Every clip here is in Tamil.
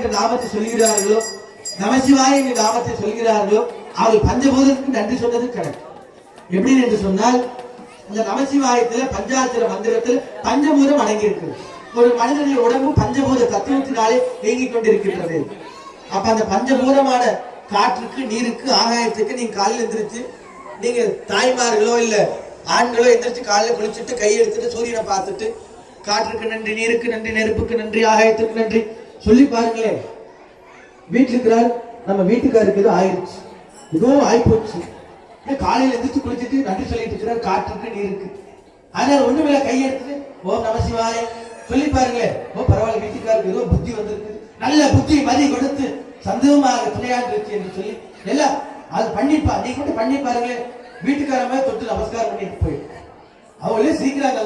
என்ற நாமத்தை சொல்கிறார்களோ, நமசிவாய என்ற நாமத்தை சொல்கிறார்களோ, அவர்கள் பஞ்சபூதத்துக்கு நன்றி சொன்னது கணக்கு. எப்படின்னு என்று சொன்னால், இந்த நமசிவாயத்துல பஞ்சாட்சர மந்திரத்தில் பஞ்சபூதம் அடங்கி இருக்கு. ஒரு மனிதனுடைய உடம்பு பஞ்சபூத தத்துவத்தினாலே இயங்கிக் கொண்டிருக்கின்றது. அப்ப அந்த பஞ்சபூதமான காற்றுக்கு, நீருக்கு, ஆகாயத்துக்கு நீங்க காலையில் எந்திரிச்சு, நீங்க தாய்மார்களோ இல்ல ஆண்களோ எந்திரிச்சு காலையில் குளிச்சுட்டு கையெடுத்துட்டு சூரியனை பார்த்துட்டு காற்றுக்கு நன்றி, நீருக்கு நன்றி, நெருப்புக்கு நன்றி, ஆகாயத்துக்கு நன்றி சொல்லி பாருங்களேன். வீட்டுல இருக்கிறார், நம்ம வீட்டுக்காருக்கு ஏதோ ஆயிடுச்சு, ஏதோ ஆயிப்போச்சு, காலையில எந்திரிச்சு குளிச்சுட்டு நன்றி சொல்லிட்டு இருக்கிறார் காற்றுக்கு, நீருக்கு. அதனால ஒண்ணுமே கையெடுத்துட்டு ஓம் நமசிவாய சொல்லி பாருங்களேன். ஓ பரவாயில்ல, வீட்டுக்காருக்கு ஏதோ புத்தி வந்திருக்கு, நல்ல புத்தி மதி கொடுத்து சந்தோகமாக துணையாண்டிருச்சு என்று சொல்லி எல்லாம் அது பண்ணிப்பா. நீங்க மட்டும் பண்ணி பாருங்களேன். வீட்டுக்காரமா தொட்டு நமஸ்காரம் பண்ணிட்டு போயிட்டு அவங்களே சீக்கிரம்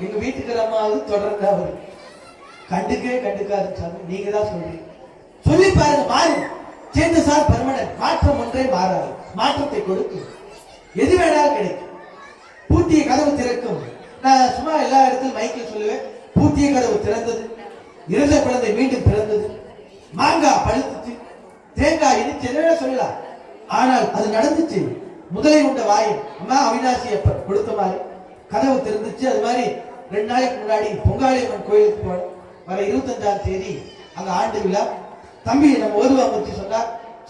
எங்க வீட்டுக்காரமாவது தொடர்ந்து அவர் கண்டுக்காது சாமி, நீங்க தான் சொல்றீங்க. சொல்லி பாருங்க, மாறும். சேர்ந்து சார் பர்மனன்ட் மாற்றம் ஒன்றே மாறாது, மாற்றத்தை கொடுக்கும், எது வேணாலும் கிடைக்கும். பூட்டிய கதவு திறக்கும். நான் சும்மா எல்லா இடத்திலும் மைக்கில் சொல்லுவேன், பூட்டிய கதவு திறந்தது, இறந்த குழந்தை மீண்டும் பிறந்தது, மாங்காய் பழுத்துச்சு, தேங்காய் இனிச்சு, என்ன சொல்லலாம். ஆனால் அது நடந்துச்சு. முதலை உண்ட வாயும் அம்மா அவினாசி அப்ப கொடுத்த மாதிரி கதவு திறந்துச்சு. அது மாதிரி 2 நாளைக்கு முன்னாடி பொங்காளியம்மன் கோயிலுக்கு போனோம். வர 25ஆம் தேதி அங்க ஆண்டு விழா. தம்பி நம்ம ஓதுவாங்க சொன்னா,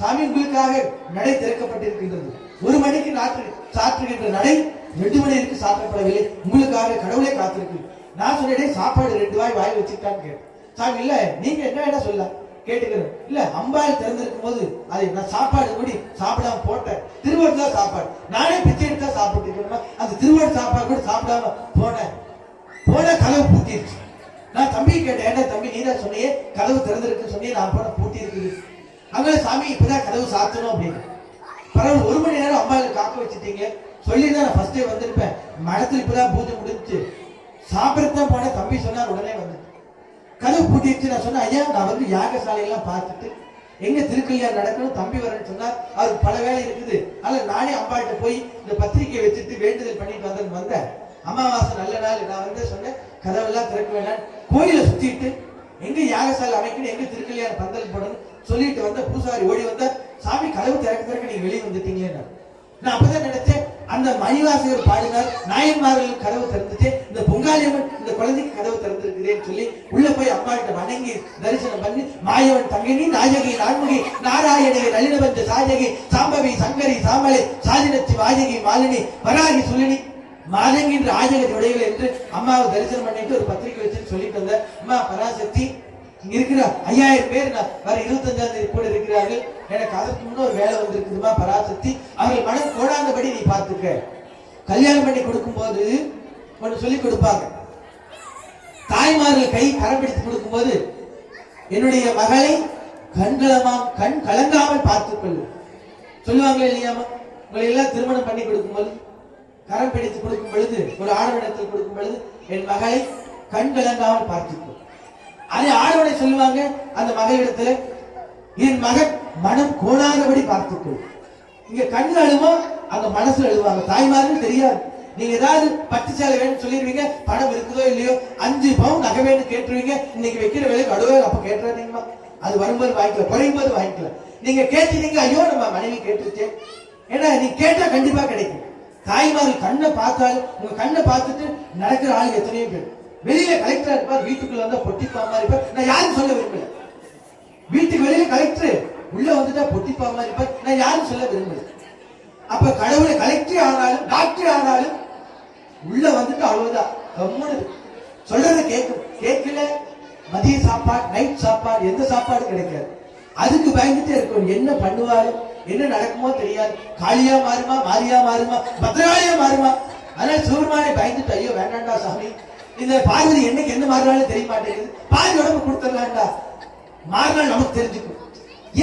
சாமி உங்களுக்காக நடை திறக்கப்பட்டிருக்கின்றது. 1 மணிக்கு சாற்றுகின்ற நடை 2 மணிக்கு சாற்றப்படவில்லை, உங்களுக்காக கடவுளே காத்திருக்கு. நான் சொன்னேன், சாப்பாடு 2 வாய் வச்சுட்டான்னு கேட்டேன். சாமி இல்ல, நீங்க என்ன சொல்ல கேட்டுக்கிறேன். இல்ல, அம்பாள் திறந்திருக்கும் போது அதை நான் சாப்பாடு கூடி சாப்பிடாம போட்டேன். திருவள்ளுவர் தான் சாப்பாடு, நானே பிச்சை எடுத்தா சாப்பிட்டு இருக்கேன். அந்த திருவள்ளுவர் சாப்பாடு கூட சாப்பிடாம போன கதவு பூட்டிருச்சு. நான் தம்பி கேட்டேன், என்ன தம்பி நீ தான் சொன்னியே கதவு திறந்திருக்கு சொன்னியே, நான் போன பூட்டி இருக்குது. அங்கே சாமி இப்பதான் கதவு சாத்தணும் அப்படின்னு. பரவாயில்ல, 1 மணி நேரம் அம்பாளுக்கு காக்க வச்சுட்டீங்க சொல்லிதான் நான் ஃபர்ஸ்டே வந்திருப்பேன். மடத்துல இப்பதான் பூஜை முடிஞ்சு சாப்பிடத்தான் போன. தம்பி சொன்னார், உடனே வந்து கதவு பூட்டிடுச்சு. நான் சொன்னேன், ஐயா நான் வந்து யாகசாலையெல்லாம் பார்த்துட்டு எங்க திருக்கல்யாணம் நடக்கணும், தம்பி வரேன்னு சொன்னார். அவருக்கு பல வேலை இருக்குது. அதனால நானே அம்பாள்கிட்ட போய் இந்த பத்திரிகையை வச்சுட்டு வேண்டுதல் பண்ணிட்டு வந்தேன். அமாவாசை நல்ல நாள். நான் வந்து சொன்னேன், கதவெல்லாம் திறக்க வேண்டாம், கோயிலை சுத்திட்டு எங்க யாகசாலை அமைக்கணும், எங்க திருக்கல்யாணம் பந்தல் போடணும் சொல்லிட்டு வந்த பூசாரி ஓடி வந்தா, சாமி கதவு திறக்க நீங்க வெளியே வந்துட்டீங்களே. நான் அப்பதான் நினைச்சேன், அந்த மணிவாசகர் பாடினார், நாயன்மார்கள் கதவு திறந்துச்சு, இந்த பொங்காளியம்மன் இந்த குழந்தைக்கு கதவு திறந்திருக்குதேன்னு சொல்லி உள்ள போய் அம்மாட்ட வணங்கி தரிசனம் பண்ணி, மாயவன் தங்கினி நாயகி நான்முகி நாராயணி நளினவஞ்ச சாயகி சாம்பவி சங்கரி சாமலை சாதினச்சி வாயகி மாலினி வராகி சுலினி மாதங்கின்ற ஆஜக உடைகள் என்று அம்மாவை தரிசனம் பண்ணிட்டு ஒரு பத்திரிகை வச்சுன்னு சொல்லிட்டு வந்த அம்மா பராசக்தி இங்க இருக்கிற 5000 பேர் வர 25ஆம் தேதி கூட இருக்கிறார்கள். எனக்கு அதற்கு முன்ன ஒரு வேலை வந்திருக்குதுமா பராசக்தி, அவர்கள் மனம் கோடாந்தபடி நீ பார்த்துக்க. கல்யாணம் பண்ணி கொடுக்கும் போது ஒன்று சொல்லி கொடுப்பாங்க, தாய்மார்கள் கை கரம் பிடித்து கொடுக்கும் போது, என்னுடைய மகளை கண் கலங்காமல் பார்த்துக் கொள்ளு சொல்லுவாங்களே இல்லையாமா. உங்களை எல்லாம் திருமணம் பண்ணி கொடுக்கும் போது கரம் பிடித்து கொடுக்கும் பொழுது, ஒரு ஆடவனத்தில் கொடுக்கும் பொழுது, என் மகளை கண் கலங்காமல் பார்த்துக்கோ. அதே ஆடவனை சொல்லுவாங்க அந்த மகளிடத்துல, என் மகன் மனம் கோணாதபடி பார்த்துக்கோ. இங்க கண்ணு அழுவோ, அங்க மனசுல அழுவாங்க. தாய்மார்கள் தெரியாது. நீங்க ஏதாவது பட்டு சேலை வேணும்னு சொல்லிடுவீங்க, பணம் இருக்குதோ இல்லையோ, 5 பவுன் நகை வேணும்னு கேட்டுருவீங்க. இன்னைக்கு வைக்கிற வேலைக்கு அடுவே அப்ப கேட்டுறாதீங்கம்மா, அது வரும்போது வாங்கிக்கல, குறையும் போது வாங்கிக்கல. நீங்க கேட்டீங்க, ஐயோ நம்ம மனைவி கேட்டுச்சே, ஏன்னா நீ கேட்டா கண்டிப்பா கிடைக்கும். தாய்மார்கள் கண்ணை பார்த்தாலும், உங்க கண்ணை பார்த்துட்டு நடக்கிற ஆள் எத்தனையோ பேர். வெளியில கலெக்டரா இருப்பார், வீட்டுக்குள்ள வந்தா பொட்டிப்பாமா இருப்பார். நான் யாரும் சொல்ல விரும்பல. வீட்டுக்கு வெளியில கலெக்டர், உள்ள வந்துட்டா பொட்டிப்பாமா இருப்பார். நான் யாரும் சொல்ல விரும்பல. அப்ப கடவுளை கலெக்டர் ஆனாலும் டாக்டர் ஆனாலும் உள்ள வந்துட்டு அவ்வளவுதான். சொல்றத கேட்கல. மதிய சாப்பாடு, நைட் சாப்பாடு, எந்த சாப்பாடு கிடைக்காது. அதுக்கு பயந்துட்டே இருக்கும். என்ன பண்ணுவாரு, என்ன நடக்குமோ தெரியாது. காளியா மாறுமா, மாரியா மாறுமா, பத்ரகாளியா மாறுமா. அதனால சிவருமானை பயந்துட்டு, ஐயோ வேண்டாண்டா சாமி, இந்த பார்வதி என்னைக்கு என்ன மாறினாலும் தெரிய மாட்டேங்குது, பாதி உடம்பு கொடுத்துடலாம்டா, மாறினால் நமக்கு தெரிஞ்சுக்கும்.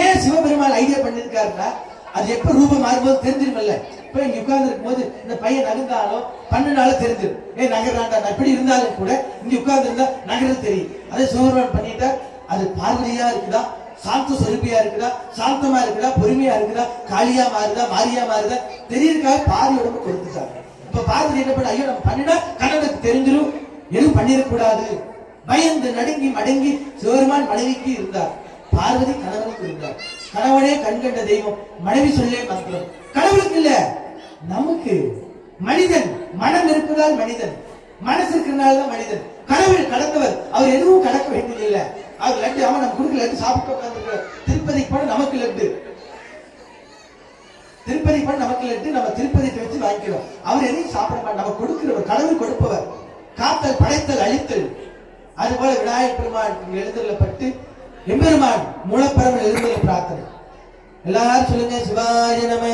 ஏன் சிவபெருமான் ஐடியா பண்ணிருக்காருன்னா, அது எப்ப ரூபம் மாறும்போது தெரிஞ்சிருமில்ல. இப்ப இங்க உட்கார்ந்து இருக்கும் போது இந்த பையன் நகர்ந்தாலும் பண்ணனாலும் தெரிஞ்சிடும். நகர்றாண்டா, நான் இப்படி இருந்தாலும் கூட இங்க உட்கார்ந்து இருந்தா நகரம் தெரியும். அதே சிவபெருமான் பண்ணிட்டா, அது பார்வதியா இருக்குதா, சாந்த சொருப்பியா இருக்குதா, சாந்தமா இருக்குதா, பொறுமையா இருக்குதா, காளியா மாறுதா, மாரியா மாறுதா தெரியறதுக்காக பாதி உடம்பு கொடுத்துட்டாங்க. இப்ப பார்வதி என்ன பண்ண, ஐயோ நம்ம பண்ணினா கணவனுக்கு தெரிஞ்சிடும், எதுவும் பண்ணிடக்கூடாது, பயந்து நடுங்கி மடங்கி சிவபெருமான் மனைவிக்கு இருந்தார். பார்வதி கணவனுக்கு இருந்தார். கணவனே கண்கண்ட தெய்வம், மனைவி சொல்லே மந்திரம். கடவுளுக்கு இல்ல, நமக்கு. மனிதன் மனம் இருப்பதால் மனிதன், மனசு இருக்கிறனால தான் மனிதன். கடவுள் கடந்தவர், அவர் எதுவும் கடக்க வேண்டியதில்லை. அவர் லட்டு, அவன் நம்ம கொடுக்க லட்டு சாப்பிட்டு உட்கார்ந்து திருப்பதி போன நமக்கு லட்டு, திருப்பதி போன நமக்கு லட்டு, நம்ம திருப்பதிக்கு வச்சு வாங்கிக்கிறோம். அவர் எதையும் சாப்பிட மாட்டார், நம்ம கொடுக்கிறவர். கடவுள் கொடுப்பவர், காத்தல் படைத்தல் அழித்தல். அதுபோல விநாயகர் பெருமான் எழுந்தருளப்பட்டு எம்பெருமான் மூலப்பரவல் எழுந்தருள பிரார்த்தனை. எல்லாரும் சொல்லுங்க, சிவாய நம.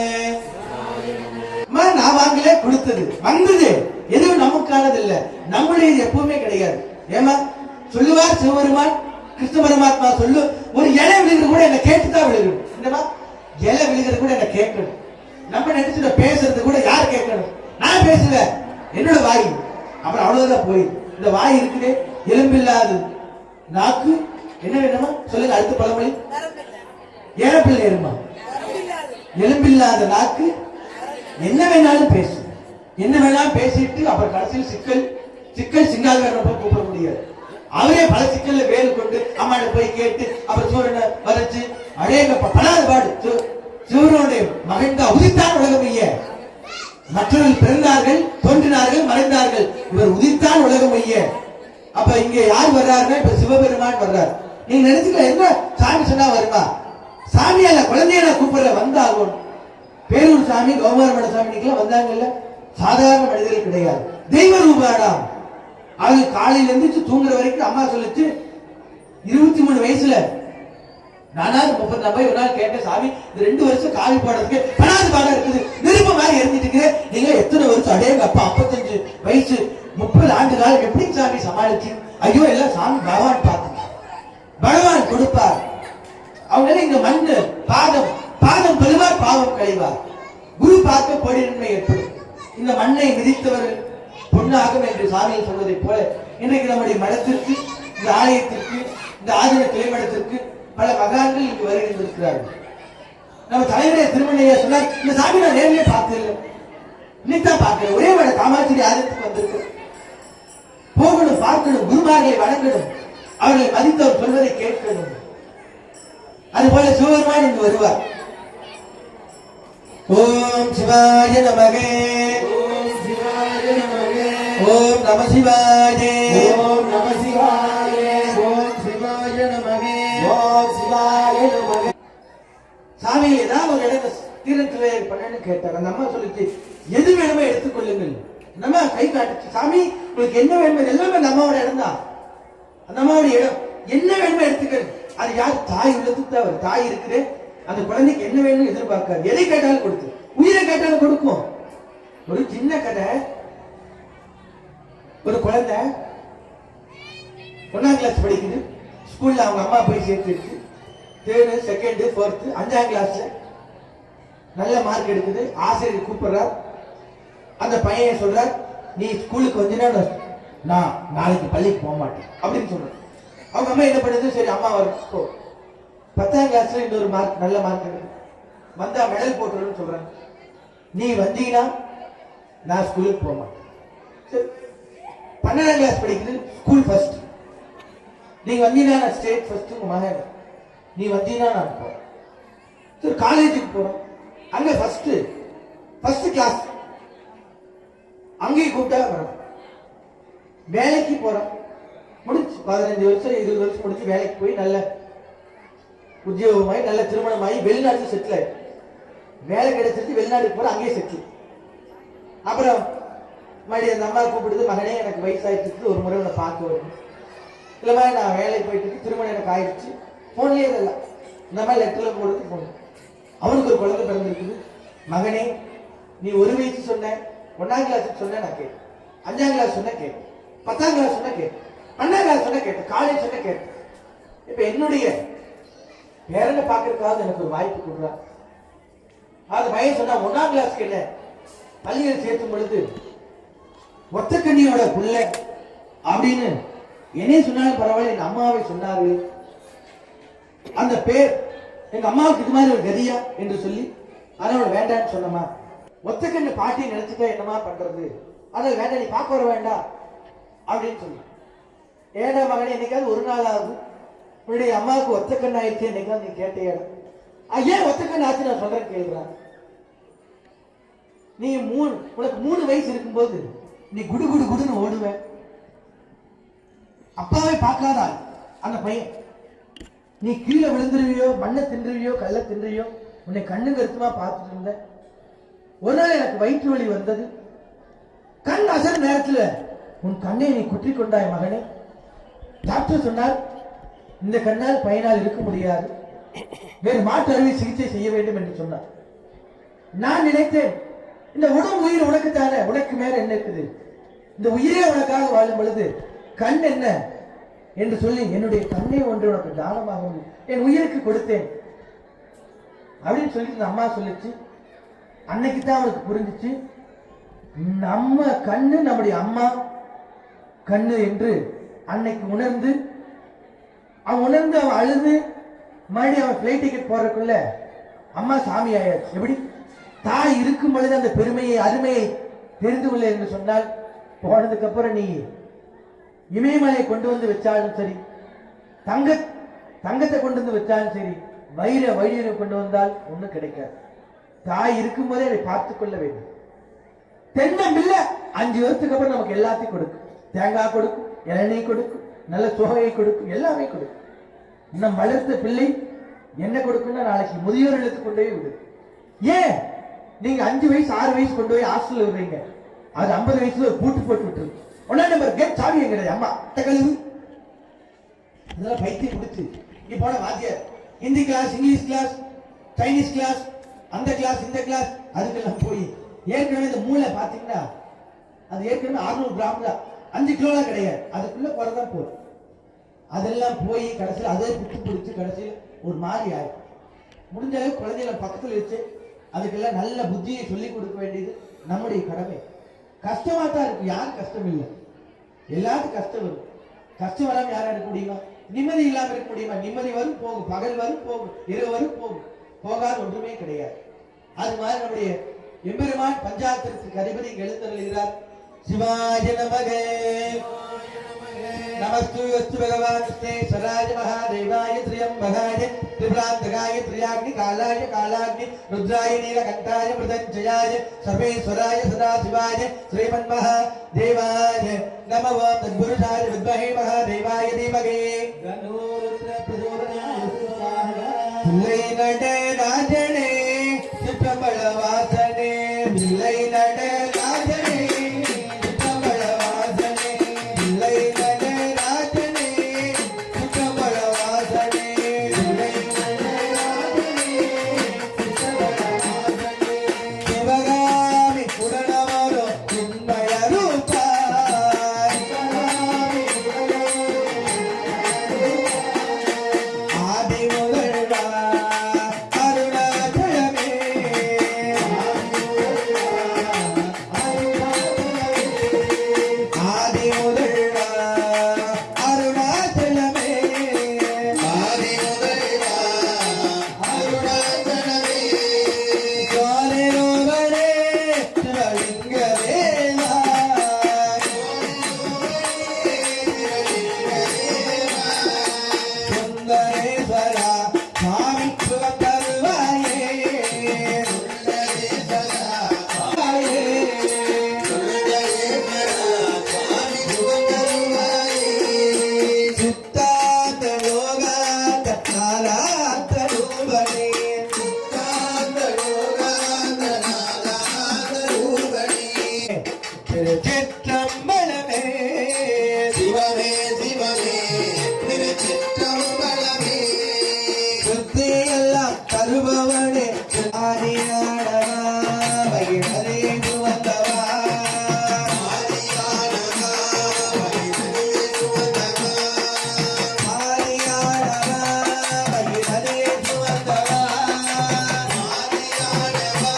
நான் வாங்கலே, கொடுத்தது வந்தது, எதுவும் நமக்கானது இல்ல, நம்முடைய எப்பவுமே கிடையாது. ஏமா சொல்லுவார் சிவபெருமான், கிருஷ்ண பரமாத்மா சொல்லு, ஒரு இலை விழுகிறது கூட என்ன கேட்டுதான் விழுகணும். என்னமா இலை விழுகிறது கூட என்ன கேட்கணும். நம்ம நினைச்சுட பேசுறது கூட யார் கேட்கணும்? நான் பேசுவேன், என்னோட வாய். அப்புறம் அவ்வளவுதான் போய் இந்த வாய் இருக்குது, எலும்பில்லாது நாக்கு என்ன வேணுமா சொல்லுங்க. அடுத்த பழமொழி, ஏறப்பிள்ளை ஏறுமா. எலும்பில்லாத நாக்கு என்ன வேணாலும் பேசும், என்ன வேணாலும் பேசிட்டு அப்புறம் கடைசியில் சிக்கல் சிக்கல் சிங்கால் வேற கூப்பிட முடியாது. அவரே பல சிக்கல்ல வேறு கொண்டு அம்மாட்ட போய் கேட்டு அப்புறம் சூரனை வரைச்சு அழேக படாத பாடு. சிவனுடைய மகன்கள் உதித்தான் உலகம் ஐய, மற்றவர்கள் பிறந்தார்கள், தோன்றினார்கள், மறைந்தார்கள், இவர் உதித்தான் உலகம் ஐய. அப்ப இங்க யார் வர்றாருன்னா இப்ப சிவபெருமான் வர்றார். நீங்க நினைச்சுக்க, என்ன சாமி சொன்னா வருமா? சாமியால குழந்தைய நான் கூப்பிடல, வந்தாகும். பேரூர் சாமி, கௌமாரமட சாமிக்கெல்லாம் வந்தாங்கல்ல, சாதாரண மனிதர்கள் கிடையாது, தெய்வ ரூபாடாம். அவங்க காலையில இருந்துச்சு தூங்குற வரைக்கும் அம்மா சொல்லிச்சு. 23 வயசுல நானாவது 30 நம்பர் ஒரு நாள் கேட்டேன், சாமி இந்த 2 வருஷம் காவி போடுறதுக்கு படாது பாடம் இருக்குது, நெருப்பு மாதிரி எரிஞ்சிட்டு இருக்கு, நீங்க எத்தனை வருஷம்? அடேங்க அப்பா 55 வயசு, 30 ஆண்டு காலம் எப்படி சாமி சமாளிச்சு? ஐயோ எல்லாம் சாமி பகவான் பார்த்து, பகவான் கொடுப்பார். அவங்க இங்க மண்ணு பாதம், பாதம் பெறுவார், பாவம் கழிவார். குரு பார்க்க பொடிநன்மை ஏற்படும். இந்த மண்ணை மிதித்தவர்கள் பொன்னாகும் என்று சாமியை சொல்வதை போல இன்றைக்கு நம்முடைய மடத்திற்கு, இந்த ஆலயத்திற்கு, இந்த ஆதின கிளைமடத்திற்கு பல மகான்கள் இங்கு வருகின்றிருக்கிறார்கள். நம்ம தலைவரே திருமணையா சொன்னார், இந்த சாமி நான் நேரிலே பார்த்ததில்லை, இன்னைக்குதான் பார்க்கிறேன். ஒரே வேலை காமாட்சி ஆலயத்துக்கு வந்திருக்கு, போகணும், பார்க்கணும், குருமார்களை வணங்கணும், அவர்களை மதித்தவர் சொல்வதை கேட்கணும். அதுபோல சிவபெருமான் இங்கு வருவார். ஓம் சிவாய நமகே, ஓம் சிவாய நமகே, ஓம் நம சிவாய, ஓம் நம சிவாய, ஓம் சிவாய நமகே, ஓம் சிவாய நமகே. சாமி ஏதாவது ஒரு இடம் தீரத்திலே பண்ணு கேட்டார். அந்த அம்மா சொல்லிச்சு, எது வேணுமோ எடுத்துக்கொள்ளுங்கள். நம்ம கை காட்டுச்சு, சாமி உங்களுக்கு என்ன வேணுமோ எல்லாமே அந்த அம்மாவோட இடம் தான், அந்த அம்மாவோட இடம். என்ன வேணுமோ எடுத்துக்கள். அது யார்? தாய் உள்ளத்துக்கு தான். தாய் இருக்குது, அந்த குழந்தைக்கு என்ன வேணும் எதிர்பார்க்காது, எதை கேட்டாலும் கொடுத்து, உயிரை கேட்டாலும் கொடுக்கும். ஒரு சின்ன கதை, ஒரு குழந்தை 1ஆம் கிளாஸ் படிக்குது, ஸ்கூல்ல அவங்க அம்மா போய் சேர்த்துருக்கு. 3rd, 2nd, 4th, 5ஆம் கிளாஸ்ல நல்ல மார்க் எடுக்குது. ஆசிரியர் கூப்பிடுறார், அந்த பையன் சொல்றார், நீ ஸ்கூலுக்கு வந்தீங்கன்னா நான் நாளைக்கு பள்ளிக்கு போக மாட்டேன் அப்படின்னு சொல்றேன். அவங்க அம்மா என்ன பண்ணுது, சரி அம்மா வரும். 10ஆம் கிளாஸ்ல இன்னொரு மார்க், நல்ல மார்க் வந்தா மெடல் போட்டுருன்னு சொல்றாங்க. நீ வந்தீங்கன்னா நான் ஸ்கூலுக்கு போக மாட்டேன். சரி 12ஆம் கிளாஸ் படிக்குது, ஸ்கூல் ஃபர்ஸ்ட். நீங்க வந்தீங்கன்னா நான் ஸ்டேட் ஃபர்ஸ்ட், உங்க மகன் நீ வந்தீங்கன்னா நான் போறேன். சரி காலேஜுக்கு போறோம், அங்க ஃபர்ஸ்ட் கிளாஸ், அங்கேயும் கூப்பிட்டா வரும். வேலைக்கு போறோம், முடிச்சு 15 வருஷம் 20 வருஷம் முடிச்சு வேலைக்கு போய் நல்ல உத்தியோகமாயி நல்ல திருமணமாயி வெளிநாட்டுல செட்டில் ஆயிடும். வேலை கிடைச்சிட்டு வெளிநாட்டுக்கு போற, அங்கேயே செட்டில். அப்புறம் மறுபடியும் அந்த அம்மா கூப்பிடுது, மகனே எனக்கு வயசாயிட்டு ஒரு முறை உன்னை பார்க்க வரும். இல்ல மாதிரி நான் வேலைக்கு போயிட்டு திருமணம் எனக்கு ஆயிடுச்சு, போன்லயே இதெல்லாம் இந்த மாதிரி லெட்டர்ல போடுறது போன. அவனுக்கு ஒரு குழந்தை பிறந்திருக்குது. மகனே நீ 1 வயசு சொன்ன, 1ஆம் கிளாஸ் சொன்ன நான் கேட்டேன், 5ஆம் கிளாஸ் சொன்ன கேட்டேன், 10ஆம் கிளாஸ் சொன்ன கேட்டேன், 12ஆம் கிளாஸ் சொன்ன கேட்டேன், காலேஜ் சொன்ன கேட்டேன். இப்ப என்னுடைய பேரனை பாக்குறதுக்காக எனக்கு ஒரு வாய்ப்பு கொடுறான். அது பையன் சொன்னா 1ஆம் கிளாஸ்க்கு என்ன பள்ளியில் சேர்த்தும் பொழுது ஒத்தக்கண்ணியோட புள்ள அப்படின்னு என்னைய சொன்னாலும் பரவாயில்ல, எங்க அம்மாவை சொன்னார்கள். அந்த பேர் எங்க அம்மாவுக்கு இது மாதிரி ஒரு கதியா என்று சொல்லி அதோட வேண்டான்னு சொன்னமா. ஒத்தக்கண்ணு பாட்டியை நினைச்சுட்டா என்னமா பண்றது, அதை வேண்டாம், நீ பார்க்க வர வேண்டாம் அப்படின்னு சொல்லி. ஏடா மகனே என்னைக்காவது ஒரு நாள் ஆகுது உன்னுடைய அம்மாவுக்கு ஒத்த கண் ஆயிடுச்சு என்னைக்கா நீ கேட்டேன். ஏன் ஒத்த கண் ஆச்சு நான் சொல்றேன் கேள்றான். நீ உனக்கு 3 வயசு இருக்கும்போது நீ குடு குடு குடுன்னு ஓடுவேன். அப்பாவே பார்க்காதா அந்த பையன். நீ கீழே விழுந்துருவியோ, மண்ணை தின்றுவியோ, கல்ல தின்றுவியோ, உன்னை கண்ணு கருத்துமா பார்த்துட்டு இருந்த. ஒரு நாள் எனக்கு வயிற்று வலி வந்தது. கண் அசல் நேரத்தில் உன் கண்ணை நீ குற்றி கொண்டாய் மகனே. டாக்டர் சொன்னார், இந்த கண்ணால் பையனால் இருக்க முடியாது, வேறு மாற்று அறுவை சிகிச்சை செய்ய வேண்டும் என்று சொன்னார். நான் நினைத்தேன், இந்த உடம்பு உயிர் உனக்கு தானே, உனக்கு மேல என்ன இருக்குது, இந்த உயிரே உனக்காக வாழும் பொழுது கண் என்ன என்று சொல்லி என்னுடைய கண்ணை ஒன்று உனக்கு தானமாக என் உயிருக்கு கொடுத்தேன் அப்படின்னு சொல்லிட்டு அம்மா சொல்லிச்சு. அன்னைக்கு தான் அவனுக்கு புரிஞ்சிச்சு, நம்ம கண்ணு நம்முடைய அம்மா கண்ணு என்று அன்னைக்கு உணர்ந்து அவன் அழுது மறுபடியும் அவன் பிளைட் டிக்கெட் போறதுக்குள்ள அம்மா சாமி ஆயாச்சு. எப்படி தாய் இருக்கும் பொழுது அந்த பெருமையை அருமையை தெரிந்து கொள்ள என்று சொன்னால், போனதுக்கு அப்புறம் நீ இமயமலையை கொண்டு வந்து வச்சாலும் சரி, தங்கத்தை கொண்டு வந்து வச்சாலும் சரி, வைரம் கொண்டு வந்தால் ஒண்ணும் கிடைக்காது. தாய் இருக்கும் போதே அதை பார்த்துக் கொள்ள வேண்டும். தென்னம்பில்லை 5 வருஷத்துக்கு அப்புறம் நமக்கு எல்லாத்தையும் கொடுக்கும். தேங்காய் கொடுக்கும், இளநீர் கொடுக்கும், நல்ல சுகையை கொடுக்கும், எல்லாமே கொடுக்கும். இன்னும் வளர்த்த பிள்ளை என்ன கொடுக்குன்னா நாளைக்கு முதியோர்களுக்கு கொண்டு போய் விடு. ஏன் நீங்க 5 வயசு 6 வயசு கொண்டு போய் ஹாஸ்டல் விடுறீங்க, அது 50 வயசுல ஒரு பூட்டு போட்டு விட்டுருக்கு. 1ஆம் நம்பர் கேட் சாவி எங்கிறது அம்மா கழுவு. இதெல்லாம் பைத்தியம் கொடுத்து நீ போன வாத்தியார் Hindi class, English class, Chinese class, அந்த கிளாஸ் இந்த கிளாஸ், அதுக்கெல்லாம் போய் ஏற்கனவே இந்த மூளை பாத்தீங்கன்னா அது ஏற்கனவே 600 கிராம் தான், 5 கிலோலாம் கிடையாது, அதுக்குள்ள குறைதான் போதும். அதெல்லாம் போய் கடைசியில் அதே புத்து பிடிச்சு கடைசியில் ஒரு மாதிரி ஆகும். முடிஞ்ச அளவு குழந்தைகளை பக்கத்தில் வச்சு அதுக்கெல்லாம் நல்ல புத்தியை சொல்லிக் கொடுக்க வேண்டியது நம்முடைய கடமை. கஷ்டமா தான் இருக்கு, யாரும் கஷ்டம் இல்லை, எல்லாத்துக்கும் கஷ்டம் வரும். கஷ்டம் வராம யாரும் இருக்க முடியுமா? நிம்மதி இல்லாம இருக்க முடியுமா? நிம்மதி வரும் போகும், பகல் வரும் போகும், இரவு வரும் போகும், போகாத ஒன்றுமே கிடையாது. அது மாதிரி நம்முடைய எம்பெருமான் பஞ்சாயத்திற்கு அதிபதி எழுந்தருளுகிறார். சிவாய நமக நமஸ்து அஸ்து பகவான் ஸ்வராஜ மகாதேவாய திரியம்பகாய திரிபுராந்தகாய திரியாக்னி காலாய காலாக்னி ருத்ராய நீலகண்டாய மிருதஞ்சயாய சர்வேஸ்வராய சதாசிவாய ஸ்ரீமன்மஹா தேவாய நம ஓம் தத்புருஷாய வித்மஹே மகாதேவாய தீமஹி தன்னோ ருத்ர பிரச்சோதயாத் பிள்ளை நடே ராஜனே சிற்றம்பல வாசனே பிள்ளை நடே ராஜனே சிற்றம்பல வாசனே பிள்ளை நடே ராஜனே சிற்றம்பல வாசனே பிள்ளை நடே ராஜனே சிற்றம்பல வாசனே சிவகாமி புரணமரோ உண்மைய ரூபா சிவகாமி ஆதி முதல்வா அருணாச்சலமே ஆதி முதல்வா அருணாச்சலமே ஆதி முதல்வா அருணாச்சலமே ஜோரே ரோகரே சிவலிங்க வேலா சுந்தரேஸ்வரா சுவாமி சுகத்தருவாயே சுந்தரேஸ்வரா சுவாமியே சுவாமி சுகத்தருவாயே சித்தாந்த யோகாந்த நாராந்த ரூபணே சித்தாந்த யோகாந்த நாராந்த ரூபணே திருச்சிற்றம்பலமே சிவமே சிவமே திருச்சிற்றம்பலமே சுத்தி எல்லாம் தருபவனே ஆரியாடவா வகிடரேது வந்தவா ஆரியாடவா வகிடரேது வந்தவா ஆரியாடவா வகிடரேது வந்தவா ஆரியாடவா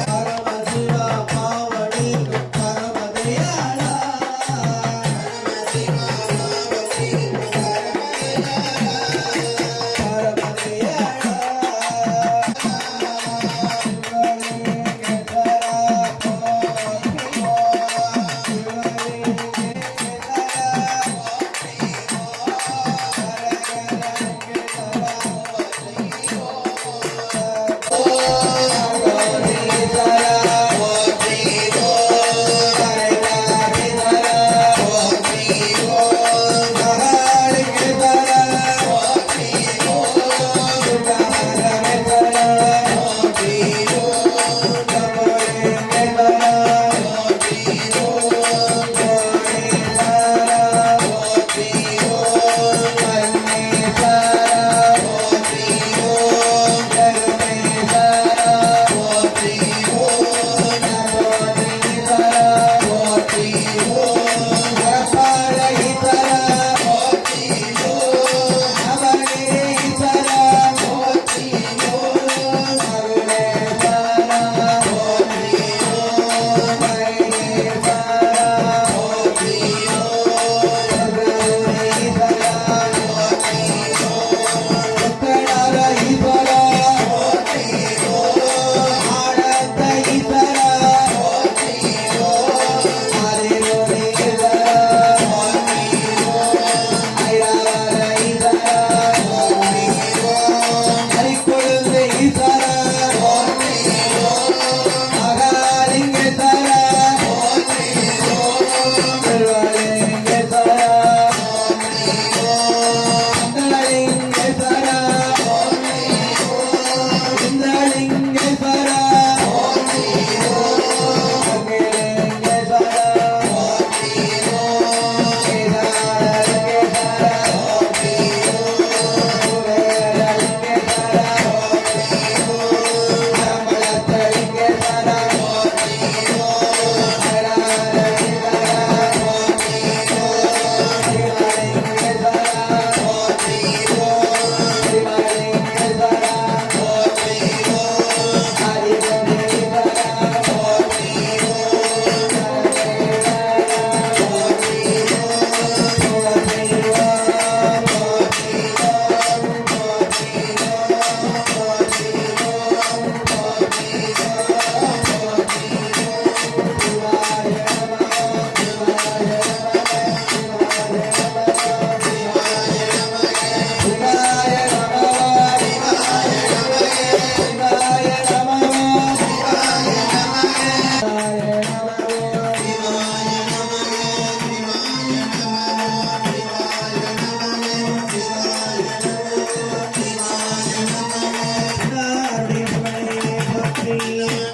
பரமசிவா பாவனி பரமதயாளா பரமசிவா பாவனி பரமதயாளா நம